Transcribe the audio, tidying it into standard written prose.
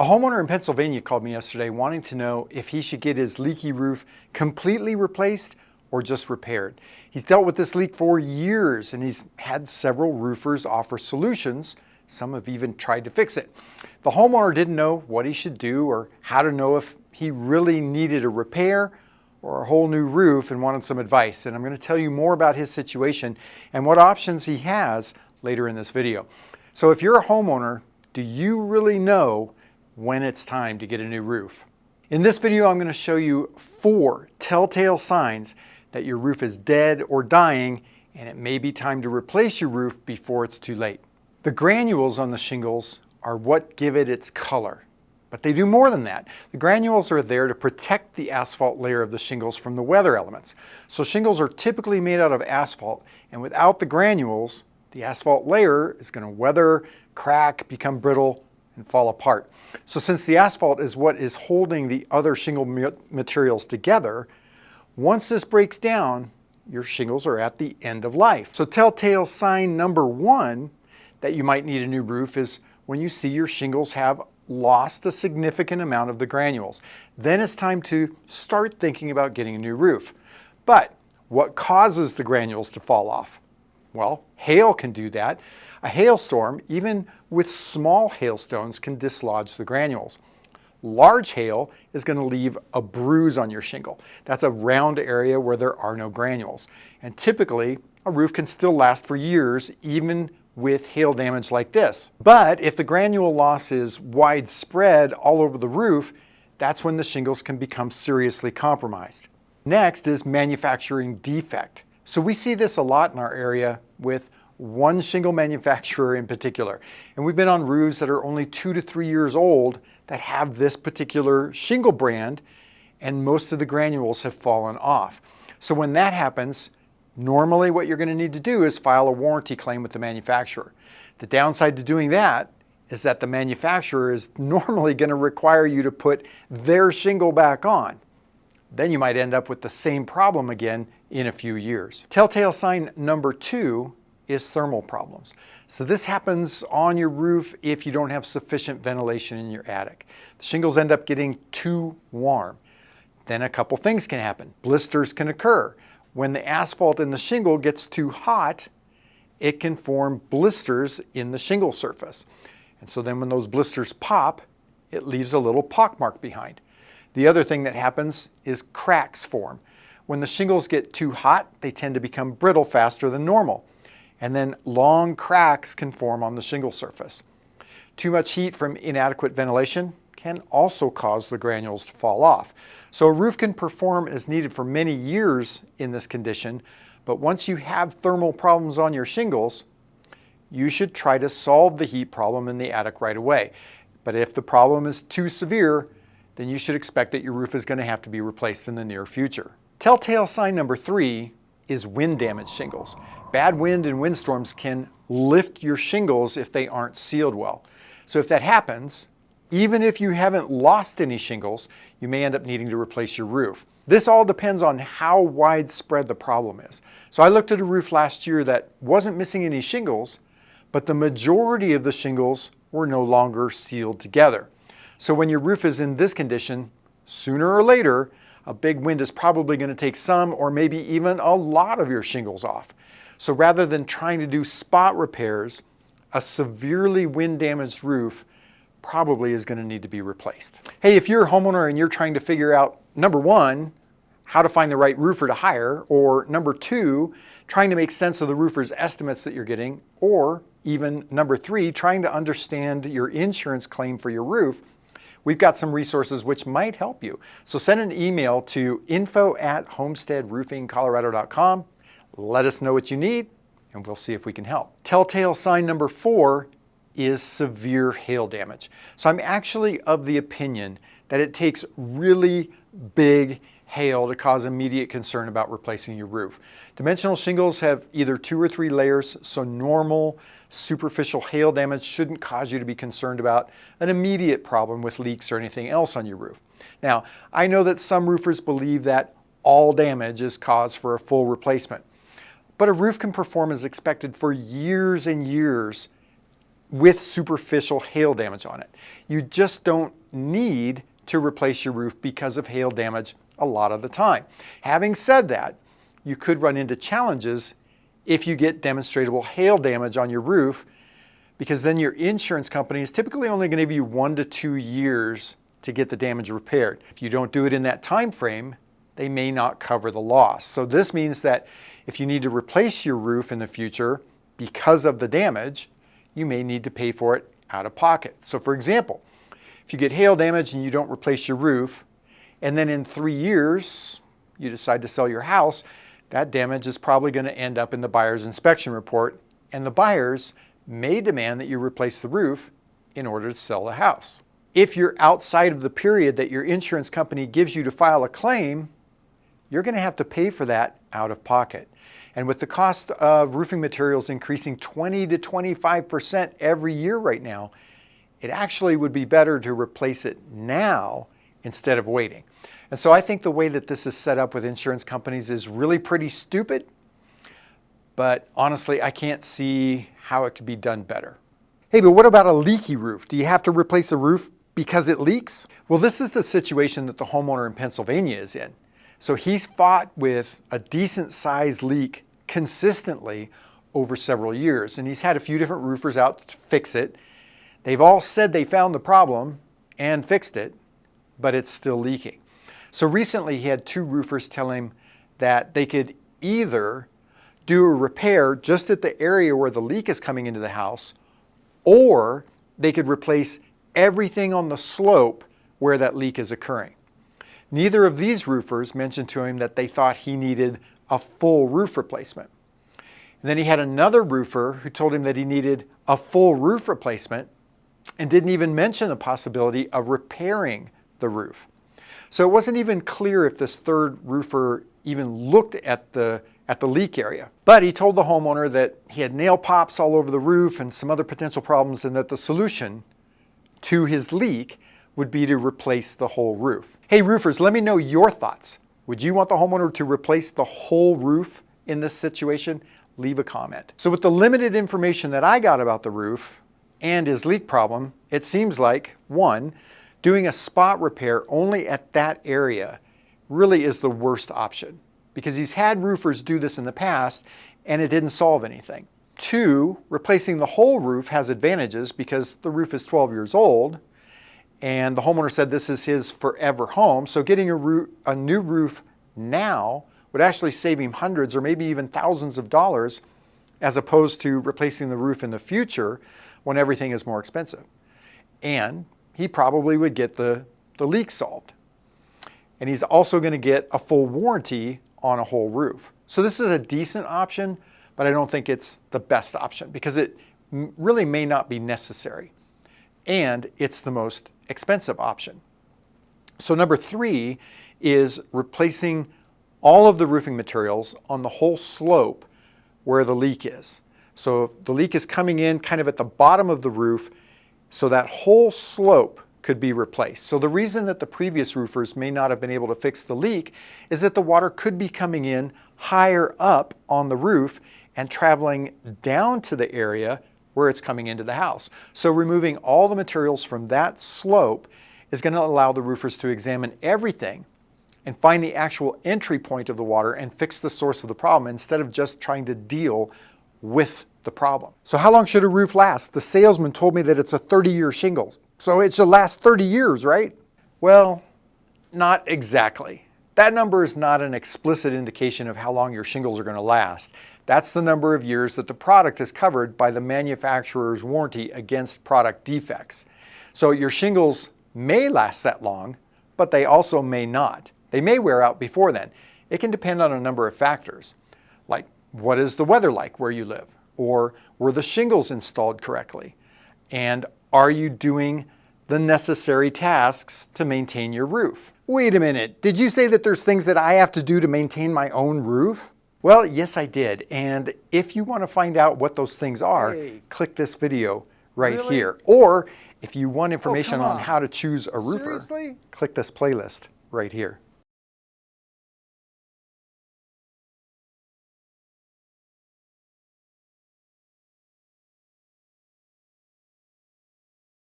A homeowner in Pennsylvania called me yesterday wanting to know if he should get his leaky roof completely replaced or just repaired. He's dealt with this leak for years and he's had several roofers offer solutions. Some have even tried to fix it. The homeowner didn't know what he should do or how to know if he really needed a repair or a whole new roof and wanted some advice. And I'm going to tell you more about his situation and what options he has later in this video. So if you're a homeowner, do you really know when it's time to get a new roof? In this video, I'm going to show you 4 telltale signs that your roof is dead or dying and it may be time to replace your roof before it's too late. The granules on the shingles are what give it its color, but they do more than that. The granules are there to protect the asphalt layer of the shingles from the weather elements. So shingles are typically made out of asphalt, and without the granules, the asphalt layer is going to weather, crack, become brittle, and fall apart. So since the asphalt is what is holding the other shingle materials together, once this breaks down, your shingles are at the end of life. So telltale sign number 1 that you might need a new roof is when you see your shingles have lost a significant amount of the granules. Then it's time to start thinking about getting a new roof. But what causes the granules to fall off? Well, hail can do that. A hailstorm, even with small hailstones, can dislodge the granules. Large hail is going to leave a bruise on your shingle. That's a round area where there are no granules. And typically, a roof can still last for years, even with hail damage like this. But if the granule loss is widespread all over the roof, that's when the shingles can become seriously compromised. Next is manufacturing defect. So we see this a lot in our area with one shingle manufacturer in particular. And we've been on roofs that are only 2 to 3 years old that have this particular shingle brand, and most of the granules have fallen off. So when that happens, normally what you're going to need to do is file a warranty claim with the manufacturer. The downside to doing that is that the manufacturer is normally going to require you to put their shingle back on. Then you might end up with the same problem again in a few years. Telltale sign number 2 is thermal problems. So this happens on your roof if you don't have sufficient ventilation in your attic. The shingles end up getting too warm. Then a couple things can happen. Blisters can occur. When the asphalt in the shingle gets too hot, it can form blisters in the shingle surface. And so then when those blisters pop, it leaves a little pockmark behind. The other thing that happens is cracks form. When the shingles get too hot, they tend to become brittle faster than normal. And then long cracks can form on the shingle surface. Too much heat from inadequate ventilation can also cause the granules to fall off. So a roof can perform as needed for many years in this condition, but once you have thermal problems on your shingles, you should try to solve the heat problem in the attic right away. But if the problem is too severe, then you should expect that your roof is going to have to be replaced in the near future. Telltale sign number 3 is wind damaged shingles. Bad wind and windstorms can lift your shingles if they aren't sealed well. So if that happens, even if you haven't lost any shingles, you may end up needing to replace your roof. This all depends on how widespread the problem is. So I looked at a roof last year that wasn't missing any shingles, but the majority of the shingles were no longer sealed together. So when your roof is in this condition, sooner or later, a big wind is probably going to take some or maybe even a lot of your shingles off. So rather than trying to do spot repairs, a severely wind damaged roof probably is going to need to be replaced. Hey, if you're a homeowner and you're trying to figure out, number 1, how to find the right roofer to hire, or number 2, trying to make sense of the roofer's estimates that you're getting, or even number 3, trying to understand your insurance claim for your roof, we've got some resources which might help you. So send an email to info@homesteadroofingcolorado.com. Let us know what you need, and we'll see if we can help. Telltale sign number 4 is severe hail damage. So I'm actually of the opinion that it takes really big hail to cause immediate concern about replacing your roof. Dimensional shingles have either 2 or 3 layers, so normal superficial hail damage shouldn't cause you to be concerned about an immediate problem with leaks or anything else on your roof. Now, I know that some roofers believe that all damage is cause for a full replacement, but a roof can perform as expected for years and years with superficial hail damage on it. You just don't need to replace your roof because of hail damage a lot of the time. Having said that, you could run into challenges if you get demonstrable hail damage on your roof, because then your insurance company is typically only going to give you 1 to 2 years to get the damage repaired. If you don't do it in that time frame, they may not cover the loss. So this means that if you need to replace your roof in the future because of the damage, you may need to pay for it out of pocket. So for example, if you get hail damage and you don't replace your roof, and then in 3 years you decide to sell your house, that damage is probably going to end up in the buyer's inspection report, and the buyers may demand that you replace the roof in order to sell the house. If you're outside of the period that your insurance company gives you to file a claim, you're going to have to pay for that out of pocket. And with the cost of roofing materials increasing 20 to 25% every year right now, it actually would be better to replace it now instead of waiting. And so I think the way that this is set up with insurance companies is really pretty stupid, but honestly, I can't see how it could be done better. Hey, but what about a leaky roof? Do you have to replace a roof because it leaks? Well, this is the situation that the homeowner in Pennsylvania is in. So he's fought with a decent sized leak consistently over several years, and he's had a few different roofers out to fix it. They've all said they found the problem and fixed it, but it's still leaking. So recently he had 2 roofers tell him that they could either do a repair just at the area where the leak is coming into the house, or they could replace everything on the slope where that leak is occurring. Neither of these roofers mentioned to him that they thought he needed a full roof replacement. And then he had another roofer who told him that he needed a full roof replacement and didn't even mention the possibility of repairing the roof. So it wasn't even clear if this third roofer even looked at the leak area. But he told the homeowner that he had nail pops all over the roof and some other potential problems, and that the solution to his leak would be to replace the whole roof. Hey roofers, let me know your thoughts. Would you want the homeowner to replace the whole roof in this situation? Leave a comment. So with the limited information that I got about the roof and his leak problem, it seems like, 1, doing a spot repair only at that area really is the worst option, because he's had roofers do this in the past and it didn't solve anything. 2, replacing the whole roof has advantages because the roof is 12 years old and the homeowner said this is his forever home. So getting a new roof now would actually save him hundreds or maybe even thousands of dollars, as opposed to replacing the roof in the future when everything is more expensive. And he probably would get the leak solved. And he's also going to get a full warranty on a whole roof. So this is a decent option, but I don't think it's the best option because it really may not be necessary. And it's the most expensive option. So number 3 is replacing all of the roofing materials on the whole slope where the leak is. So if the leak is coming in kind of at the bottom of the roof, so that whole slope could be replaced. So the reason that the previous roofers may not have been able to fix the leak is that the water could be coming in higher up on the roof and traveling down to the area where it's coming into the house. So removing all the materials from that slope is going to allow the roofers to examine everything and find the actual entry point of the water and fix the source of the problem instead of just trying to deal with the problem. So how long should a roof last? The salesman told me that it's a 30-year shingle. So it should last 30 years, right? Well, not exactly. That number is not an explicit indication of how long your shingles are going to last. That's the number of years that the product is covered by the manufacturer's warranty against product defects. So your shingles may last that long, but they also may not. They may wear out before then. It can depend on a number of factors, like what is the weather like where you live? Or were the shingles installed correctly? And are you doing the necessary tasks to maintain your roof? Wait a minute, did you say that there's things that I have to do to maintain my own roof? Well, yes, I did. And if you want to find out what those things are, click this video right here. Or if you want information on how to choose a roofer, click this playlist right here.